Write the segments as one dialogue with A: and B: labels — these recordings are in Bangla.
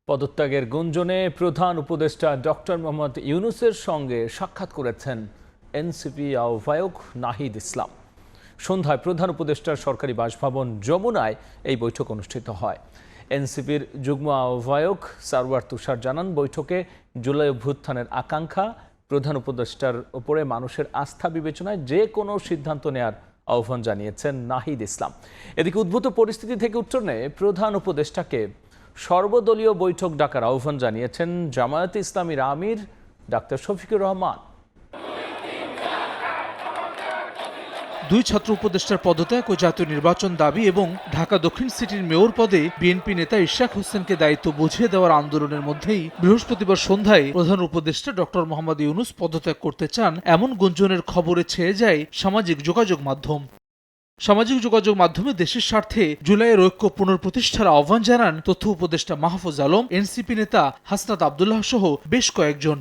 A: পদত্যাগের গুঞ্জনে প্রধান উপদেষ্টা ডক্টর মোহাম্মদ ইউনূসের সঙ্গে সাক্ষাৎ করেছেন এনসিপি আহ্বায়ক নাহিদ ইসলাম। সন্ধ্যায় প্রধান উপদেষ্টার সরকারি বাসভবন যমুনায় এই বৈঠক অনুষ্ঠিত হয়। এনসিপির যুগ্ম আহ্বায়ক সারওয়ার তুষার জানান, বৈঠকে জুলাই অভ্যুত্থানের আকাঙ্ক্ষা, প্রধান উপদেষ্টার উপরে মানুষের আস্থা বিবেচনায় যে কোনো সিদ্ধান্ত নেয়ার আহ্বান জানিয়েছেন নাহিদ ইসলাম। এদিকে উদ্ভূত পরিস্থিতি থেকে উত্তরণে প্রধান উপদেষ্টাকে সর্বদলীয় বৈঠক ডাকার আহ্বান জানিয়েছেন জামায়াতে ইসলামীর আমির ডাক্তার শফিকুর রহমান।
B: দুই ছাত্র উপদেষ্টার পদত্যাগ ও জাতীয় নির্বাচন দাবি এবং ঢাকা দক্ষিণ সিটির মেয়র পদে বিএনপি নেতা ইশরাক হোসেনকে দায়িত্ব বুঝিয়ে দেওয়ার আন্দোলনের মধ্যেই বৃহস্পতিবার সন্ধ্যায় প্রধান উপদেষ্টা ডক্টর মোহাম্মদ ইউনূস পদত্যাগ করতে চান এমন গুঞ্জনের খবরে ছেয়ে যায় সামাজিক যোগাযোগ মাধ্যম। সামাজিক যোগাযোগ মাধ্যমে দেশের স্বার্থে জুলাইয়ের ঐক্য পুনঃপ্রতিষ্ঠার আহ্বান জানান তথ্য উপদেষ্টা মাহফুজ আলম, এনসিপি নেতা হাসনাত আব্দুল্লাহ সহ বেশ কয়েকজন।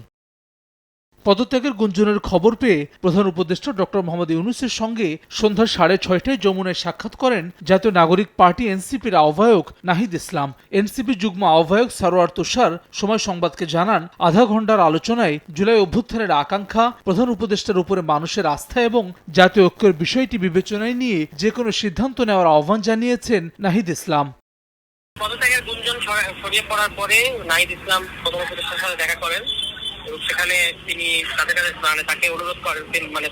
B: পদত্যাগের গুঞ্জনের খবর পেয়ে প্রধান উপদেষ্টা ডক্টর মোহাম্মদ ইউনূসের সঙ্গে সন্ধ্যা 6:30টায় যমুনায় সাক্ষাৎ করেন জাতীয় নাগরিক পার্টি এনসিপির আহ্বায়ক নাহিদ ইসলাম। এনসিপি যুগ্ম আহ্বায়ক সারওয়ার তুষার সময় সংবাদকে জানান, আধা ঘণ্টার আলোচনায় জুলাই অভ্যুত্থানের আকাঙ্ক্ষা, প্রধান উপদেষ্টার উপরে মানুষের আস্থা এবং জাতীয় ঐক্যের বিষয়টি বিবেচনায় নিয়ে যে কোনো সিদ্ধান্ত নেওয়ার আহ্বান জানিয়েছেন নাহিদ ইসলাম।
C: পদত্যাগের গুঞ্জন ছড়িয়ে পড়ার পরে নাহিদ ইসলাম প্রধান উপদেষ্টার সাথে দেখা করেন এবং সেখানে তিনি তাদের কাছে তাকে অনুরোধ করেন,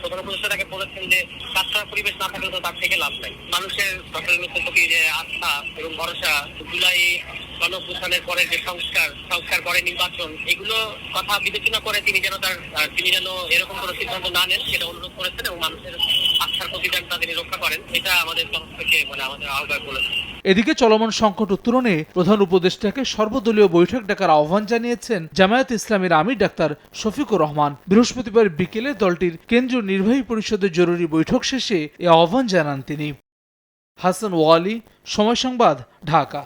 C: প্রধান উপদেষ্টা তাকে বলেছেন যে কাজ করার পরিবেশ না থাকলে তো তার থেকে লাভ নাই। মানুষের ডক্টর ইউনূসের প্রতি যে আস্থা এবং ভরসা, জুলাই গণঅভ্যুত্থানের পরে যে সংস্কার পরে নির্বাচন, এগুলো কথা বিবেচনা করে তিনি যেন এরকম কোনো সিদ্ধান্ত না নেন সেটা অনুরোধ করেছেন এবং মানুষের আস্থার প্রতিদানটা তিনি রক্ষা করেন। এটা আমাদের তরফ থেকে আমাদের আহ্বায়ক বলেছেন।
B: এদিকে চলমান সংকট উত্তরণে প্রধান উপদেষ্টাকে সর্বদলীয় বৈঠক ডাকার আহ্বান জানিয়েছেন জামায়াতে ইসলামীর আমির ডাক্তার শফিকুর রহমান। বৃহস্পতিবার বিকেলে দলটির কেন্দ্রীয় নির্বাহী পরিষদের জরুরি বৈঠক শেষে এ আহ্বান জানান তিনি। হাসান ওয়ালি, সময় সংবাদ, ঢাকা।